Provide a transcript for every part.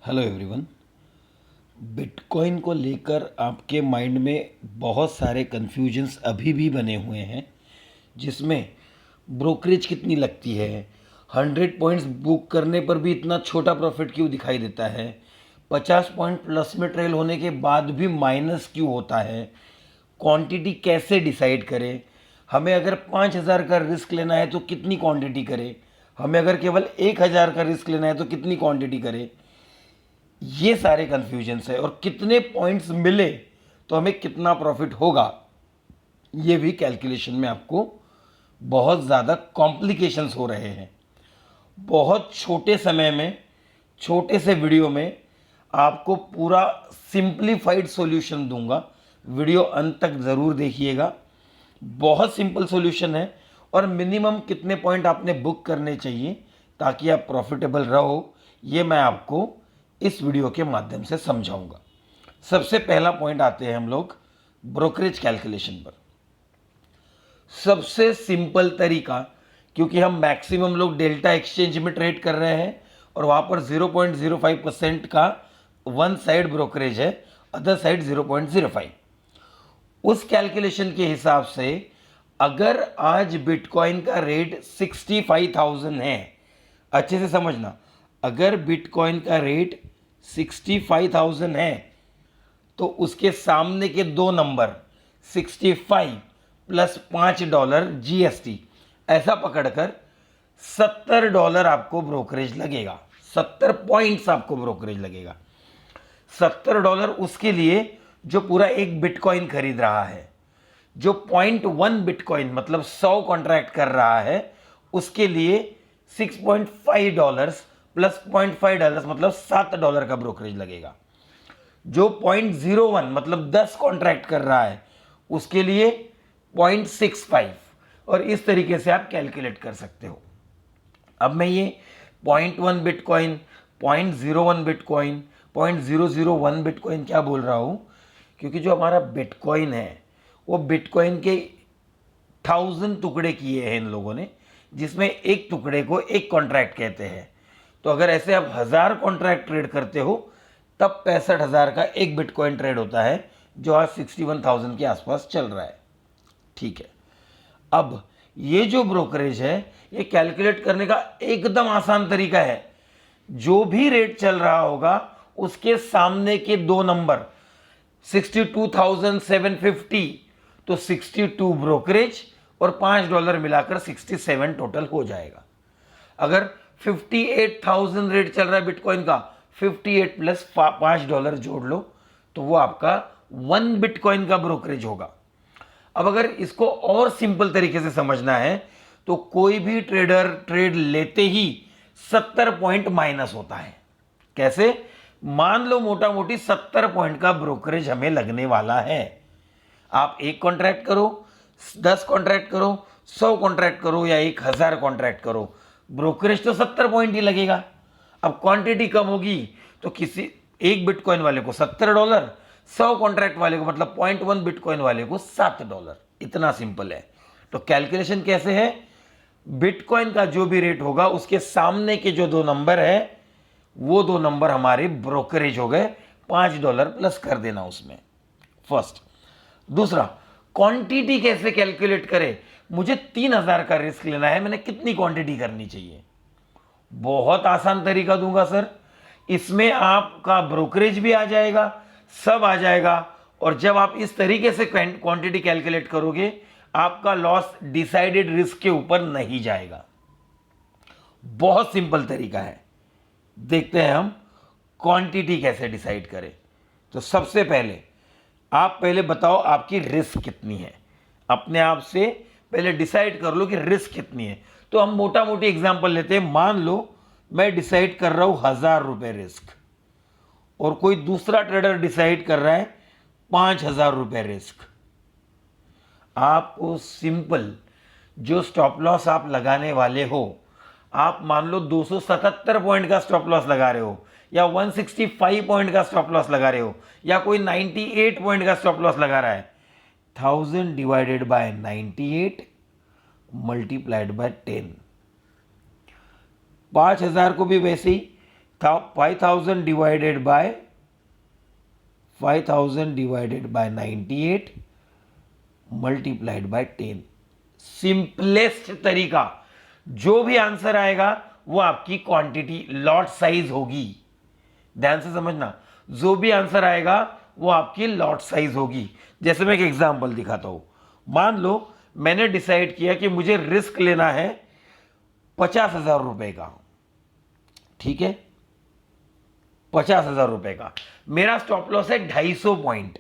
Hello everyone. Bitcoin को लेकर आपके माइंड में बहुत सारे कन्फ्यूजन्स अभी भी बने हुए हैं, जिसमें ब्रोकरेज कितनी लगती है, 100 पॉइंट्स बुक करने पर भी इतना छोटा प्रॉफिट क्यों दिखाई देता है, 50 पॉइंट प्लस में ट्रेल होने के बाद भी माइनस क्यों होता है, क्वांटिटी कैसे डिसाइड करें, हमें अगर 5,000 का रिस्क लेना है तो कितनी क्वांटिटी करें, हमें अगर केवल 1,000 का रिस्क लेना है तो कितनी क्वांटिटी करें। ये सारे कन्फ्यूजन्स है और कितने पॉइंट्स मिले तो हमें कितना प्रॉफिट होगा, ये भी कैलकुलेशन में आपको बहुत ज़्यादा कॉम्प्लिकेशंस हो रहे हैं। बहुत छोटे समय में, छोटे से वीडियो में आपको पूरा सिंप्लीफाइड सॉल्यूशन दूंगा। वीडियो अंत तक ज़रूर देखिएगा। बहुत सिंपल सॉल्यूशन है और मिनिमम कितने पॉइंट आपने बुक करने चाहिए ताकि आप प्रॉफिटेबल रहो, ये मैं आपको इस वीडियो के माध्यम से समझाऊंगा। सबसे पहला पॉइंट आते हैं हम लोग ब्रोकरेज कैलकुलेशन पर। सबसे सिंपल तरीका, क्योंकि हम मैक्सिमम लोग डेल्टा एक्सचेंज में ट्रेड कर रहे हैं और वहाँ पर 0.05% का वन साइड ब्रोकरेज है, अदर साइड 0.05। उस कैलकुलेशन के हिसाब से अगर आज बिटकॉइन का रेट 65,000 है, अच्छे से समझना, अगर बिटकॉइन का रेट 65,000 है तो उसके सामने के दो नंबर 65 प्लस $5 जीएसटी ऐसा पकड़कर $70 आपको ब्रोकरेज लगेगा। 70 पॉइंट्स आपको ब्रोकरेज लगेगा। $70 उसके लिए जो पूरा एक बिटकॉइन खरीद रहा है। जो 0.1 बिटकॉइन मतलब 100 कॉन्ट्रैक्ट कर रहा है उसके लिए $6.5 प्लस $0.5 मतलब $7 का ब्रोकरेज लगेगा। जो 0.01 मतलब 10 कॉन्ट्रैक्ट कर रहा है उसके लिए 0.65, और इस तरीके से आप कैलकुलेट कर सकते हो। अब मैं ये 0.1 बिटकॉइन, 0.01 बिटकॉइन, 0.001 बिटकॉइन क्या बोल रहा हूँ, क्योंकि जो हमारा बिटकॉइन है वो बिटकॉइन के 1000 टुकड़े किए हैं इन लोगों ने, जिसमें एक टुकड़े को एक कॉन्ट्रैक्ट कहते हैं। तो अगर ऐसे आप 1000 कॉन्ट्रैक्ट ट्रेड करते हो तब 65,000 का एक बिटकॉइन ट्रेड होता है, जो आज 61,000 के आसपास चल रहा है। ठीक है, अब ये जो ब्रोकरेज है ये कैलकुलेट करने का एकदम आसान तरीका है। जो भी रेट चल रहा होगा उसके सामने के दो नंबर 62,750, तो 62 ब्रोकरेज और $5 मिलाकर 67 टोटल हो जाएगा। अगर 58,000 रेट चल रहा है बिटकॉइन का, 58 प्लस $5 जोड़ लो तो वो आपका 1 बिटकॉइन का ब्रोकरेज होगा। अब अगर इसको और सिंपल तरीके से समझना है तो कोई भी ट्रेडर ट्रेड लेते ही 70 पॉइंट माइनस होता है। कैसे? मान लो मोटा मोटी 70 पॉइंट का ब्रोकरेज हमें लगने वाला है। आप एक कॉन्ट्रैक्ट करो, 10 कॉन्ट्रैक्ट करो, 100 कॉन्ट्रैक्ट करो या 1,000 कॉन्ट्रैक्ट करो, ब्रोकरेज तो 70 पॉइंट ही लगेगा। अब क्वांटिटी कम होगी तो किसी एक बिटकॉइन वाले को $70, 100 कॉन्ट्रैक्ट वाले को मतलब 0.1 बिटकॉइन वाले को $7। इतना सिंपल है। तो कैलकुलेशन कैसे है? बिटकॉइन का जो भी रेट होगा उसके सामने के जो दो नंबर है वो दो नंबर हमारे ब्रोकरेज हो गए, $5 प्लस कर देना उसमें, फर्स्ट। दूसरा, क्वांटिटी कैसे कैलकुलेट करें? मुझे 3,000 का रिस्क लेना है, मैंने कितनी क्वांटिटी करनी चाहिए? बहुत आसान तरीका दूंगा सर। इसमें आपका ब्रोकरेज भी आ जाएगा, सब आ जाएगा, और जब आप इस तरीके से क्वांटिटी कैलकुलेट करोगे आपका लॉस डिसाइडेड रिस्क के ऊपर नहीं जाएगा। बहुत सिंपल तरीका है। देखते हैं हम क्वांटिटी कैसे डिसाइड करें। तो सबसे पहले आप पहले बताओ आपकी रिस्क कितनी है। अपने आप से पहले डिसाइड कर लो कि रिस्क कितनी है। तो हम मोटा मोटी एग्जांपल लेते हैं। मान लो मैं डिसाइड कर रहा हूं ₹1,000 रिस्क और कोई दूसरा ट्रेडर डिसाइड कर रहा है ₹5,000 रिस्क। आपको सिंपल जो स्टॉप लॉस आप लगाने वाले हो, आप मान लो 277 पॉइंट का स्टॉप लॉस लगा रहे हो या 165 पॉइंट का स्टॉप लॉस लगा रहे हो या कोई 98 पॉइंट का स्टॉप लॉस लगा रहा है, 1000 डिवाइडेड बाय 98 मल्टीप्लाइड बाय 10। 5,000 को भी वैसे ही 5000 divided by 98 multiplied by 10। Simplest तरीका, जो भी आंसर आएगा वो आपकी क्वांटिटी लॉट साइज होगी। ध्यान से समझना, जो भी आंसर आएगा वो आपकी लॉट साइज होगी। जैसे मैं एक एग्जांपल दिखाता हूं। मान लो मैंने डिसाइड किया कि मुझे रिस्क लेना है 50,000 रुपए का, ठीक है, 50,000 रुपए का। मेरा स्टॉप लॉस है 250 पॉइंट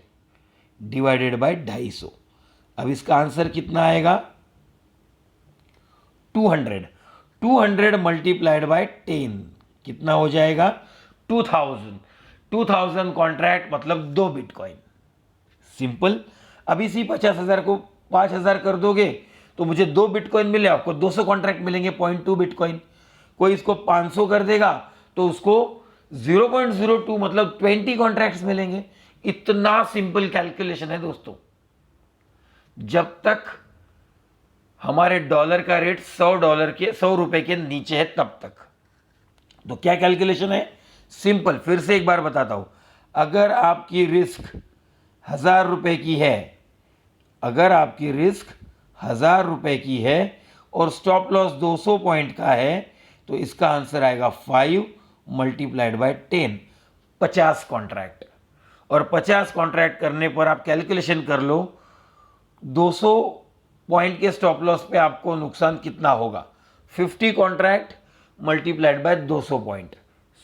डिवाइडेड बाय 250। अब इसका आंसर कितना आएगा? 200 मल्टीप्लाइड बाय 10 कितना हो जाएगा? 2000 कॉन्ट्रैक्ट मतलब 2 बिटकॉइन। सिंपल। अब इसी 50,000 को 5,000 कर दोगे तो मुझे 2 बिटकॉइन मिले, आपको 200 कॉन्ट्रैक्ट मिलेंगे 0.2 बिटकॉइन। कोई इसको 500 कर देगा तो उसको 0.02 मतलब 20 कॉन्ट्रैक्ट्स मिलेंगे। इतना सिंपल कैलकुलेशन है दोस्तों। जब तक हमारे डॉलर का रेट $100 के नीचे है तब तक। तो क्या कैलकुलेशन है? सिंपल। फिर से एक बार बताता हूं। अगर आपकी रिस्क 1,000 रुपए की है, अगर आपकी रिस्क 1,000 रुपए की है और स्टॉप लॉस 200 पॉइंट का है तो इसका आंसर आएगा 5 मल्टीप्लाइड बाय 10, 50 कॉन्ट्रैक्ट। और 50 कॉन्ट्रैक्ट करने पर आप कैलकुलेशन कर लो 200 पॉइंट के स्टॉप लॉस पे आपको नुकसान कितना होगा। 50 कॉन्ट्रैक्ट मल्टीप्लाइड बाय 200 पॉइंट।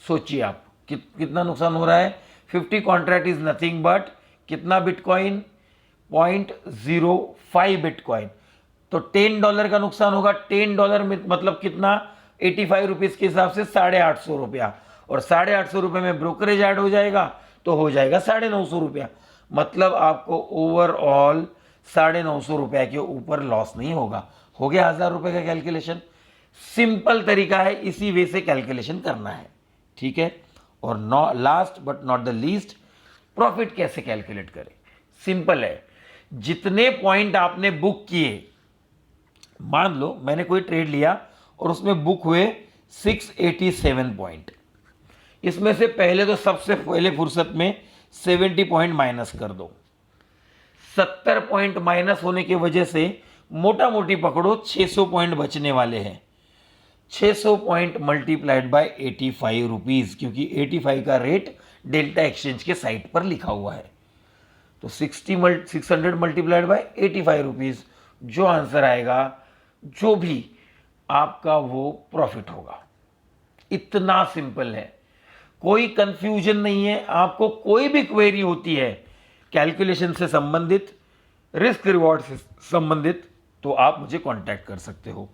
सोचिए आप कितना नुकसान हो रहा है। 50 कॉन्ट्रैक्ट इज नथिंग बट कितना बिटकॉइन? 0.05 बिटकॉइन। तो $10 का नुकसान होगा। $10 में मतलब कितना? 85 रुपीज के हिसाब से 850 रुपया। और 850 रुपये में ब्रोकरेज ऐड हो जाएगा तो हो जाएगा 950 रुपया। मतलब आपको ओवरऑल 950 रुपया के ऊपर लॉस नहीं होगा। हो गया 1,000 रुपये का कैलकुलेशन। सिंपल तरीका है, इसी वे से कैलकुलेशन करना है, ठीक है। और last but not the least, profit कैसे कैलकुलेट करें? सिंपल है। जितने पॉइंट आपने बुक किए, मान लो मैंने कोई ट्रेड लिया और उसमें बुक हुए 687 पॉइंट। इसमें से पहले तो सबसे पहले फुर्सत में 70 पॉइंट माइनस कर दो। 70 पॉइंट माइनस होने की वजह से मोटा मोटी पकड़ो 600 पॉइंट बचने वाले हैं। 600 पॉइंट मल्टीप्लाइड बाय 85 रुपीज, क्योंकि 85 का रेट डेल्टा एक्सचेंज के साइट पर लिखा हुआ है। तो 600 मल्टीप्लाइड बाय 85 रुपीज, जो आंसर आएगा, जो भी आपका वो प्रॉफिट होगा। इतना सिंपल है, कोई कंफ्यूजन नहीं है। आपको कोई भी क्वेरी होती है कैलकुलेशन से संबंधित, रिस्क रिवॉर्ड से संबंधित, तो आप मुझे कांटेक्ट कर सकते हो।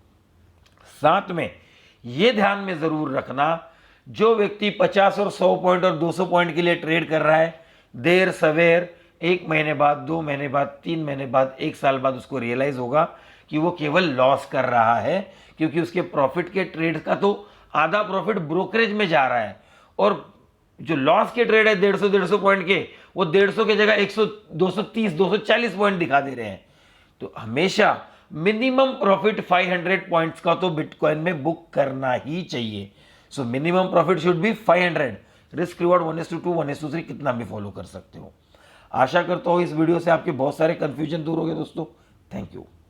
साथ में ये ध्यान में जरूर रखना, जो व्यक्ति 50 और 100 पॉइंट और 200 पॉइंट के लिए ट्रेड कर रहा है, देर सवेर 1 महीने बाद, 2 महीने बाद, 3 महीने बाद, 1 साल बाद उसको रियलाइज होगा कि वो केवल लॉस कर रहा है, क्योंकि उसके प्रॉफिट के ट्रेड का तो आधा प्रॉफिट ब्रोकरेज में जा रहा है। और जो लॉस के ट्रेड है 150 पॉइंट के, वो 150 की जगह 100, 230, 240 पॉइंट दिखा दे रहे हैं। तो हमेशा मिनिमम प्रॉफिट 500 पॉइंट्स का तो बिटकॉइन में बुक करना ही चाहिए। So minimum profit should be 500। Risk reward 1:2, 1:3 कितना भी फॉलो कर सकते हो। आशा करता हूं इस वीडियो से आपके बहुत सारे कंफ्यूजन दूर हो गए दोस्तों। Thank you.